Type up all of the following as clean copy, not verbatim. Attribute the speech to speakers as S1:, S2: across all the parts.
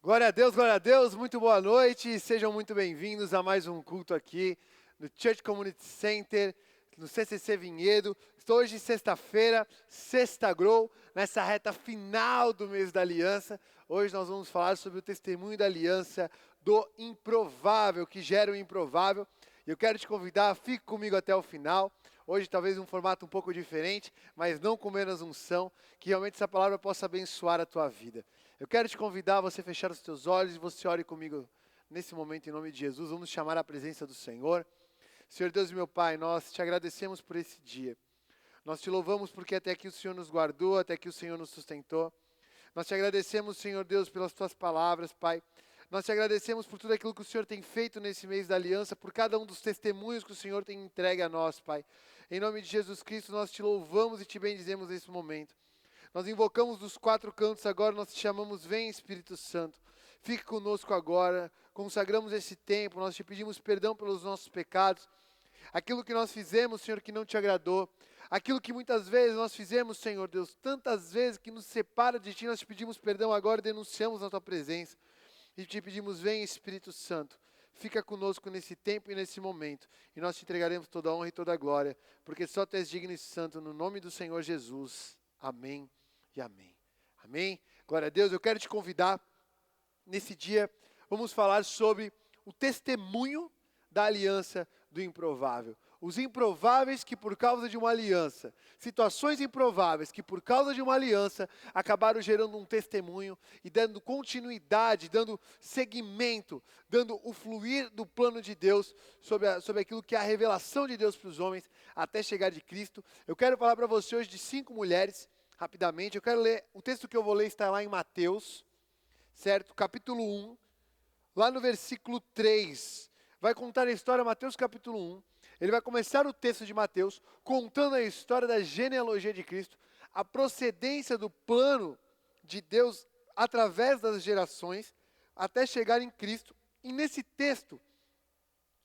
S1: Glória a Deus, muito boa noite, sejam muito bem-vindos a mais um culto aqui no Church Community Center, no CCC Vinhedo. Estou hoje sexta-feira, Sexta Grow, nessa reta final do mês da aliança. Hoje nós vamos falar sobre o testemunho da aliança do improvável, que gera o improvável. Eu quero te convidar, fique comigo até o final. Hoje talvez um formato um pouco diferente, mas não com menos unção, que realmente essa palavra possa abençoar a tua vida. Eu quero te convidar a você fechar os teus olhos e você ore comigo nesse momento em nome de Jesus. Vamos chamar a presença do Senhor. Senhor Deus e meu Pai, nós te agradecemos por esse dia. Nós te louvamos porque até aqui o Senhor nos guardou, até aqui o Senhor nos sustentou. Nós te agradecemos, Senhor Deus, pelas tuas palavras, Pai. Nós te agradecemos por tudo aquilo que o Senhor tem feito nesse mês da aliança, por cada um dos testemunhos que o Senhor tem entregue a nós, Pai. Em nome de Jesus Cristo, nós te louvamos e te bendizemos nesse momento. Nós invocamos dos quatro cantos agora, nós te chamamos, vem Espírito Santo. Fique conosco agora, consagramos esse tempo, nós te pedimos perdão pelos nossos pecados. Aquilo que nós fizemos, Senhor, que não te agradou. Aquilo que muitas vezes nós fizemos, Senhor Deus, tantas vezes que nos separa de Ti, nós te pedimos perdão agora e denunciamos na Tua presença. E te pedimos, vem Espírito Santo, fica conosco nesse tempo e nesse momento. E nós te entregaremos toda a honra e toda a glória, porque só Tu és digno e santo, no nome do Senhor Jesus. Amém e amém. Amém? Glória a Deus. Eu quero te convidar, nesse dia, vamos falar sobre o testemunho da aliança do improvável. Os improváveis que por causa de uma aliança, situações improváveis que por causa de uma aliança acabaram gerando um testemunho e dando continuidade, dando seguimento, dando o fluir do plano de Deus sobre aquilo que é a revelação de Deus para os homens até chegar de Cristo. Eu quero falar para você hoje de 5 mulheres, rapidamente. Eu quero ler, o texto que eu vou ler está lá em Mateus, certo? Capítulo 1, lá no versículo 3. Vai contar a história, Mateus capítulo 1. Ele vai começar o texto de Mateus contando a história da genealogia de Cristo, a procedência do plano de Deus através das gerações, até chegar em Cristo. E nesse texto,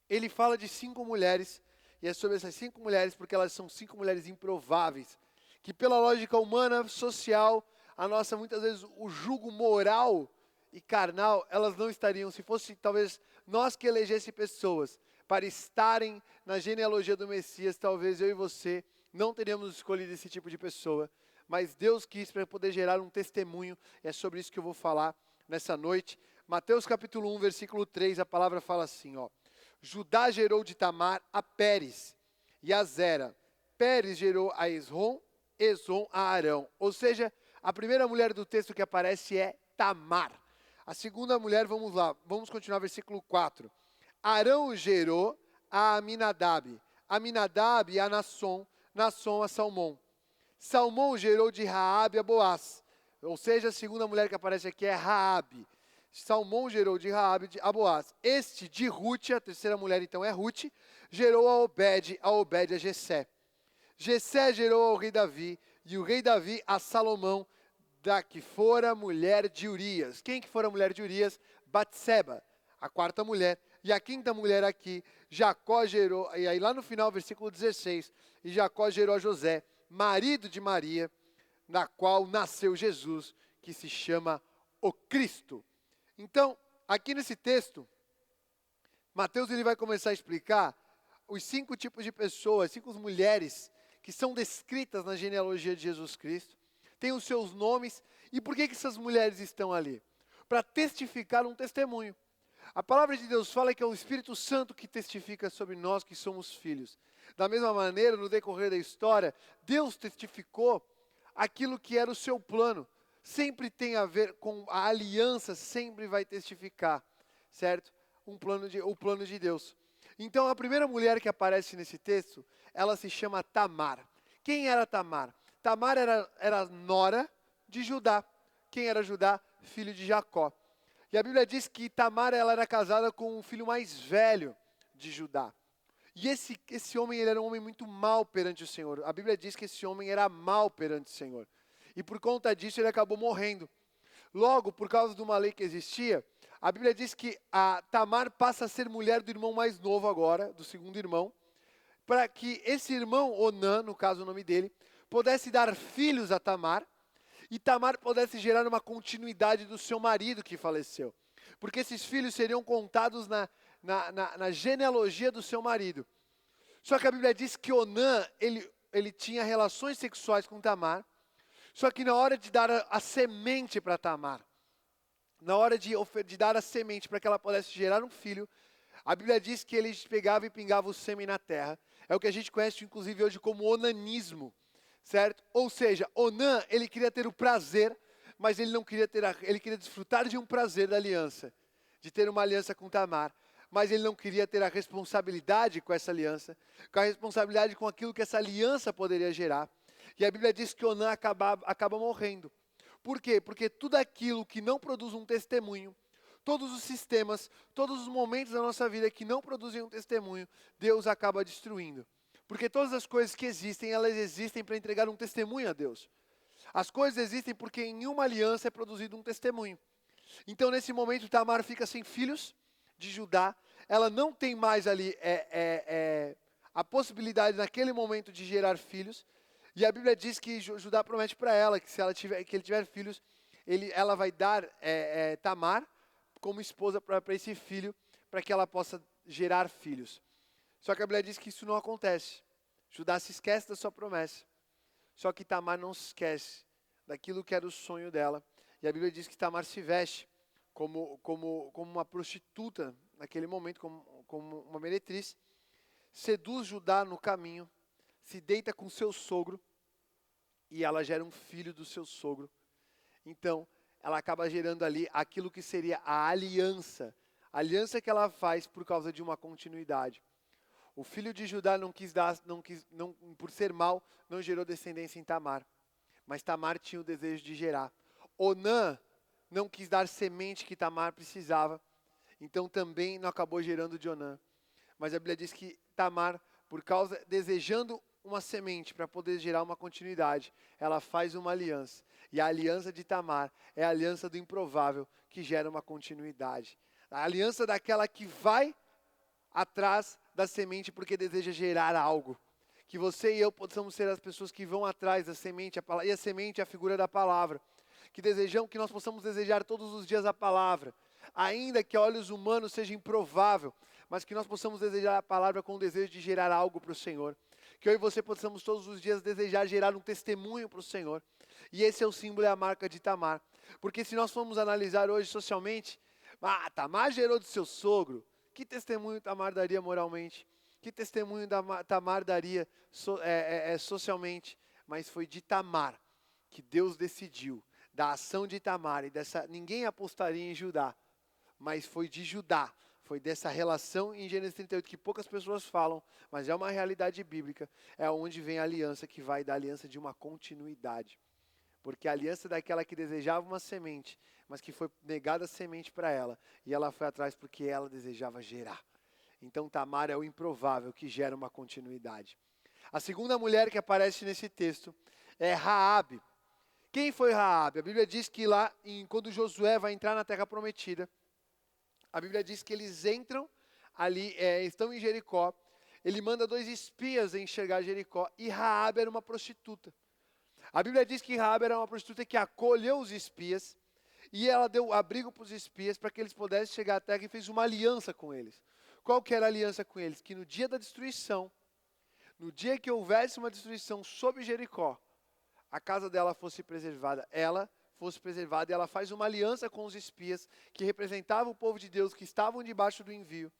S1: ele fala de 5 mulheres, e é sobre essas 5 mulheres, porque elas são 5 mulheres improváveis, que pela lógica humana, social, a nossa, muitas vezes, o jugo moral e carnal, elas não estariam, se fosse talvez nós que elegesse pessoas para estarem na genealogia do Messias, talvez eu e você não teríamos escolhido esse tipo de pessoa, mas Deus quis para poder gerar um testemunho, e é sobre isso que eu vou falar nessa noite. Mateus capítulo 1, versículo 3, a palavra fala assim, ó: Judá gerou de Tamar a Pérez e a Zera. Pérez gerou a Esrom, Esrom a Arão. Ou seja, a primeira mulher do texto que aparece é Tamar. A segunda mulher, vamos lá, vamos continuar versículo 4. Arão gerou a Aminadab, Aminadab a Nasson, Nasson a Salmão. Salmão gerou de Raabe a Boaz. Ou seja, a segunda mulher que aparece aqui é Raabe. Salmão gerou de Raabe a Boaz. Este de Rute, a terceira mulher então é Rute, gerou a Obed a Jessé. Jessé gerou ao rei Davi, e o rei Davi a Salomão, da que fora mulher de Urias. Quem que fora mulher de Urias? Batseba, a quarta mulher. E a quinta mulher aqui, Jacó gerou, e aí lá no final, versículo 16, e Jacó gerou a José, marido de Maria, na qual nasceu Jesus, que se chama o Cristo. Então, aqui nesse texto, Mateus ele vai começar a explicar os 5 tipos de pessoas, 5 mulheres que são descritas na genealogia de Jesus Cristo, têm os seus nomes, e por que essas mulheres estão ali? Para testificar um testemunho. A palavra de Deus fala que é o Espírito Santo que testifica sobre nós que somos filhos. Da mesma maneira, no decorrer da história, Deus testificou aquilo que era o seu plano. Sempre tem a ver com a aliança, sempre vai testificar, certo? O plano de Deus. Então, a primeira mulher que aparece nesse texto, ela se chama Tamar. Quem era Tamar? Tamar era nora de Judá. Quem era Judá? Filho de Jacó. E a Bíblia diz que Tamar ela era casada com o filho mais velho de Judá. E esse homem ele era um homem muito mau perante o Senhor. A Bíblia diz que esse homem era mau perante o Senhor. E por conta disso ele acabou morrendo. Logo, por causa de uma lei que existia, a Bíblia diz que a Tamar passa a ser mulher do irmão mais novo agora, do segundo irmão, para que esse irmão, Onã, no caso o nome dele, pudesse dar filhos a Tamar. e Tamar pudesse gerar uma continuidade do seu marido que faleceu. Porque esses filhos seriam contados na genealogia do seu marido. Só que a Bíblia diz que Onã, ele tinha relações sexuais com Tamar, só que na hora de dar a semente para Tamar, na hora de dar a semente para que ela pudesse gerar um filho, a Bíblia diz que ele pegava e pingava o sêmen na terra. É o que a gente conhece, inclusive, hoje como onanismo, certo? Ou seja, Onã, ele queria ter o prazer, mas ele não queria ele queria desfrutar de um prazer da aliança, de ter uma aliança com Tamar, mas ele não queria ter a responsabilidade com essa aliança, com a responsabilidade com aquilo que essa aliança poderia gerar. E a Bíblia diz que Onã acaba morrendo. Por quê? Porque tudo aquilo que não produz um testemunho, todos os sistemas, todos os momentos da nossa vida que não produzem um testemunho, Deus acaba destruindo. Porque todas as coisas que existem, elas existem para entregar um testemunho a Deus. As coisas existem porque em uma aliança é produzido um testemunho. Então, nesse momento, Tamar fica sem filhos de Judá. Ela não tem mais ali a possibilidade, naquele momento, de gerar filhos. E a Bíblia diz que Judá promete para ela que se ele tiver filhos, ela vai dar Tamar como esposa para esse filho, para que ela possa gerar filhos. Só que a Bíblia diz que isso não acontece. Judá se esquece da sua promessa. Só que Tamar não se esquece daquilo que era o sonho dela. E a Bíblia diz que Tamar se veste como uma prostituta naquele momento, como uma meretriz. Seduz Judá no caminho, se deita com seu sogro e ela gera um filho do seu sogro. Então, ela acaba gerando ali aquilo que seria a aliança que ela faz por causa de uma continuidade. O filho de Judá por ser mau, não gerou descendência em Tamar, mas Tamar tinha o desejo de gerar. Onã não quis dar semente que Tamar precisava, então também não acabou gerando de Onã. Mas a Bíblia diz que Tamar, desejando uma semente para poder gerar uma continuidade, ela faz uma aliança. E a aliança de Tamar é a aliança do improvável, que gera uma continuidade. A aliança daquela que vai atrás da semente porque deseja gerar algo. Que você e eu possamos ser as pessoas que vão atrás da semente, e a semente é a figura da palavra. Que nós possamos desejar todos os dias a palavra. Ainda que a olhos humanos seja improvável, mas que nós possamos desejar a palavra com o desejo de gerar algo para o Senhor. Que eu e você possamos todos os dias desejar gerar um testemunho para o Senhor. E esse é o símbolo e a marca de Tamar. Porque se nós formos analisar hoje socialmente, Tamar gerou de seu sogro. Que testemunho Tamar daria moralmente? Que testemunho Tamar daria socialmente? Mas foi de Tamar que Deus decidiu, da ação de Tamar, ninguém apostaria em Judá, mas foi de Judá. Foi dessa relação em Gênesis 38 que poucas pessoas falam, mas é uma realidade bíblica. É onde vem a aliança que vai dar a aliança de uma continuidade. Porque a aliança é daquela que desejava uma semente, mas que foi negada a semente para ela. E ela foi atrás porque ela desejava gerar. Então Tamar é o improvável que gera uma continuidade. A segunda mulher que aparece nesse texto é Raabe. Quem foi Raabe? A Bíblia diz que lá, quando Josué vai entrar na terra prometida, a Bíblia diz que eles entram ali, estão em Jericó. Ele manda 2 espias enxergar Jericó e Raabe era uma prostituta. A Bíblia diz que Raabe era uma prostituta que acolheu os espias e ela deu abrigo para os espias para que eles pudessem chegar à terra e fez uma aliança com eles. Qual que era a aliança com eles? Que no dia da destruição, no dia que houvesse uma destruição sobre Jericó, a casa dela fosse preservada, ela fosse preservada, e ela faz uma aliança com os espias, que representavam o povo de Deus, que estavam debaixo do envio.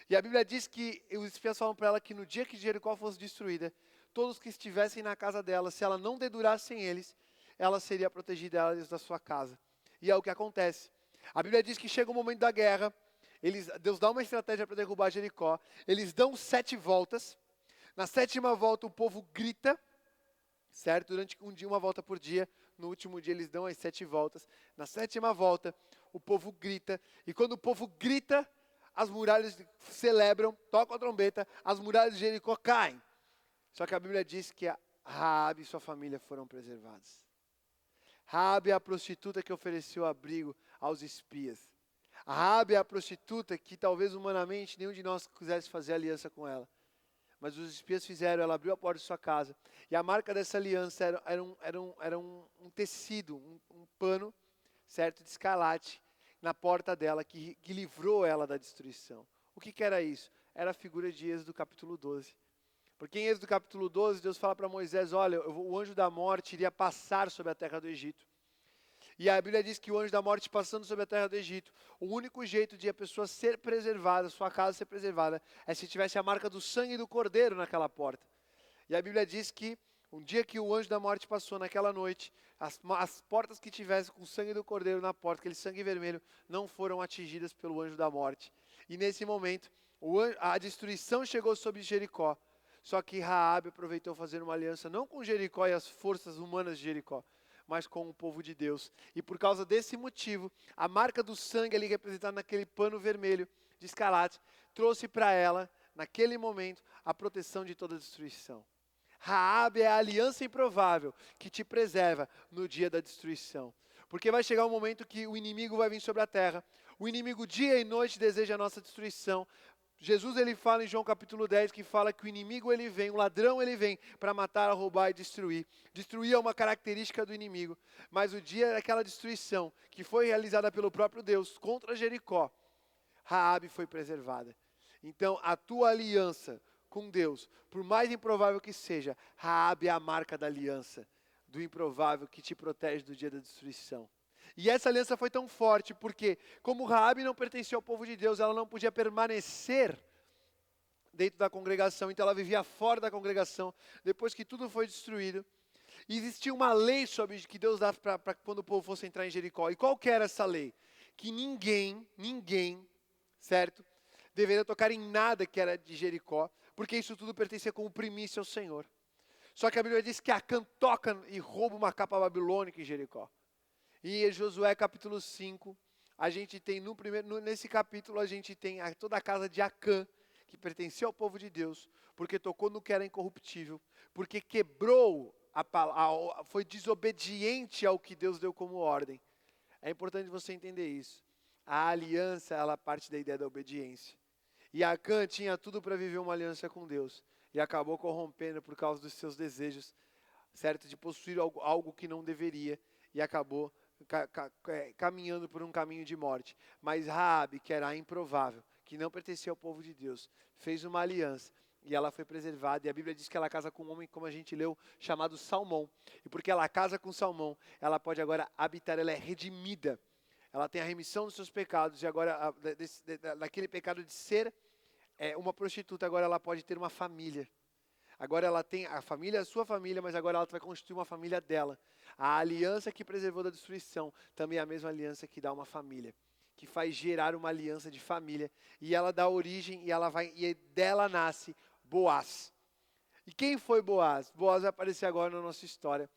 S1: E a Bíblia diz que os espias falam para ela que no dia que Jericó fosse destruída, todos que estivessem na casa dela, se ela não dedurassem eles, ela seria protegida eles da sua casa. E é o que acontece. A Bíblia diz que chega o momento da guerra, Deus dá uma estratégia para derrubar Jericó, eles dão 7 voltas, na 7ª volta o povo grita, certo? Durante um dia, uma volta por dia. No último dia eles dão as 7 voltas. Na 7ª volta, o povo grita. E quando o povo grita, as muralhas celebram, tocam a trombeta, as muralhas de Jericó caem. Só que a Bíblia diz que Raabe e sua família foram preservados. Raabe é a prostituta que ofereceu abrigo aos espias. Raabe é a prostituta que talvez humanamente nenhum de nós quisesse fazer aliança com ela. mas os espias fizeram, ela abriu a porta de sua casa. E a marca dessa aliança era um tecido, um pano, certo, de escarlate, na porta dela, que livrou ela da destruição. O que era isso? Era a figura de Êxodo capítulo 12. Porque em Êxodo capítulo 12, Deus fala para Moisés, olha, o anjo da morte iria passar sobre a terra do Egito. E a Bíblia diz que o anjo da morte passando sobre a terra do Egito, o único jeito de a pessoa ser preservada, sua casa ser preservada, é se tivesse a marca do sangue do cordeiro naquela porta. E a Bíblia diz que um dia que o anjo da morte passou naquela noite, as portas que tivessem com o sangue do cordeiro na porta, aquele sangue vermelho, não foram atingidas pelo anjo da morte. E nesse momento, a destruição chegou sobre Jericó. Só que Raabe aproveitou fazer uma aliança não com Jericó e as forças humanas de Jericó, mas com o povo de Deus. E por causa desse motivo, a marca do sangue ali representada naquele pano vermelho de escarlate, trouxe para ela, naquele momento, a proteção de toda destruição. Raabe é a aliança improvável que te preserva no dia da destruição. Porque vai chegar um momento que o inimigo vai vir sobre a terra. O inimigo dia e noite deseja a nossa destruição. Jesus ele fala em João capítulo 10 que fala que o inimigo ele vem, o ladrão ele vem para matar, roubar e destruir. Destruir é uma característica do inimigo, mas o dia daquela destruição que foi realizada pelo próprio Deus contra Jericó, Raabe foi preservada. Então a tua aliança com Deus, por mais improvável que seja, Raabe é a marca da aliança, do improvável que te protege do dia da destruição. E essa aliança foi tão forte porque, como Raabe não pertencia ao povo de Deus, ela não podia permanecer dentro da congregação, então ela vivia fora da congregação, depois que tudo foi destruído. E existia uma lei sobre que Deus dava para quando o povo fosse entrar em Jericó. E qual que era essa lei? Que ninguém, certo, deveria tocar em nada que era de Jericó, porque isso tudo pertencia como primícia ao Senhor. Só que a Bíblia diz que Acã toca e rouba uma capa babilônica em Jericó. E em Josué capítulo 5, a gente tem nesse capítulo a gente tem toda a casa de Acã, que pertencia ao povo de Deus, porque tocou no que era incorruptível, porque quebrou, foi desobediente ao que Deus deu como ordem. É importante você entender isso. A aliança, ela parte da ideia da obediência. E Acã tinha tudo para viver uma aliança com Deus, e acabou corrompendo por causa dos seus desejos, certo? De possuir algo que não deveria, e acabou caminhando por um caminho de morte. Mas Raabe, que era a improvável, que não pertencia ao povo de Deus, fez uma aliança e ela foi preservada. E a Bíblia diz que ela casa com um homem, como a gente leu, chamado Salmão. E porque ela casa com Salmão, ela pode agora habitar, ela é redimida. Ela tem a remissão dos seus pecados e agora, daquele pecado de ser uma prostituta, agora ela pode ter uma família. Agora ela tem a família, a sua família, mas agora ela vai constituir uma família dela. A aliança que preservou da destruição também é a mesma aliança que dá uma família, que faz gerar uma aliança de família. E ela dá origem e dela nasce Boaz. E quem foi Boaz? Boaz vai aparecer agora na nossa história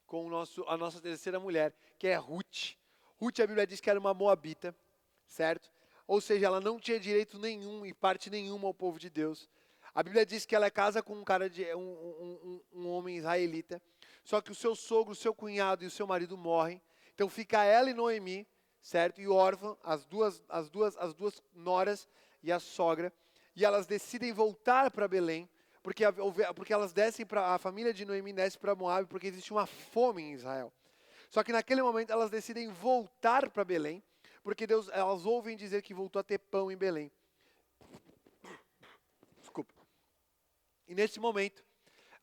S1: com a nossa terceira mulher, que é Ruth. Ruth, a Bíblia diz que era uma moabita, certo? Ou seja, ela não tinha direito nenhum e parte nenhuma ao povo de Deus. A Bíblia diz que ela casa com um homem israelita, só que o seu sogro, o seu cunhado e o seu marido morrem. Então fica ela e Noemi, certo? E órfã, as duas noras e a sogra, e elas decidem voltar para Belém, porque elas descem para a família de Noemi desce para Moabe, porque existe uma fome em Israel. Só que naquele momento elas decidem voltar para Belém, porque elas ouvem dizer que voltou a ter pão em Belém. E nesse momento,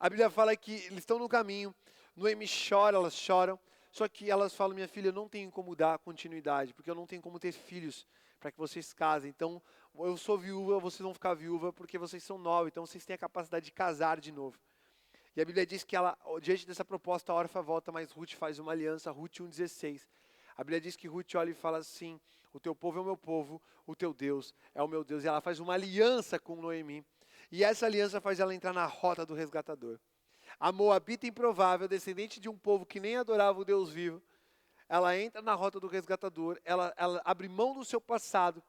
S1: a Bíblia fala que eles estão no caminho, Noemi chora, elas choram, só que elas falam, minha filha, eu não tenho como dar continuidade, porque eu não tenho como ter filhos para que vocês casem. Então, eu sou viúva, vocês vão ficar viúva porque vocês são novos, então vocês têm a capacidade de casar de novo. E a Bíblia diz que diante dessa proposta, a órfã volta, mas Ruth faz uma aliança, Ruth 1,16. A Bíblia diz que Ruth olha e fala assim, o teu povo é o meu povo, o teu Deus é o meu Deus. E ela faz uma aliança com Noemi. E essa aliança faz ela entrar na rota do resgatador. A moabita improvável, descendente de um povo que nem adorava o Deus vivo, ela entra na rota do resgatador, ela abre mão do seu passado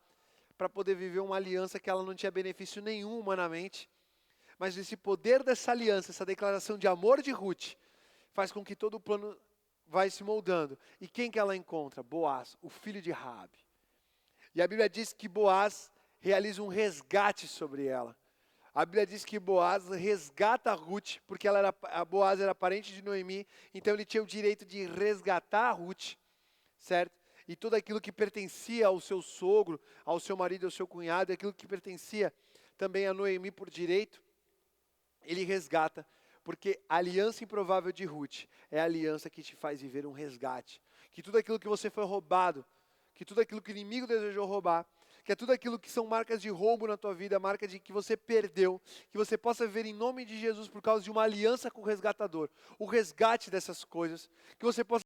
S1: para poder viver uma aliança que ela não tinha benefício nenhum humanamente. Mas esse poder dessa aliança, essa declaração de amor de Ruth, faz com que todo o plano vai se moldando. E quem que ela encontra? Boaz, o filho de Raabe. E a Bíblia diz que Boaz realiza um resgate sobre ela. A Bíblia diz que Boaz resgata Ruth, porque a Boaz era parente de Noemi, então ele tinha o direito de resgatar a Ruth, certo? E tudo aquilo que pertencia ao seu sogro, ao seu marido, ao seu cunhado, aquilo que pertencia também a Noemi por direito, ele resgata, porque a aliança improvável de Ruth é a aliança que te faz viver um resgate. Que tudo aquilo que você foi roubado, que tudo aquilo que o inimigo desejou roubar, que é tudo aquilo que são marcas de roubo na tua vida, marca de que você perdeu, que você possa viver em nome de Jesus por causa de uma aliança com o resgatador, o resgate dessas coisas, que você possa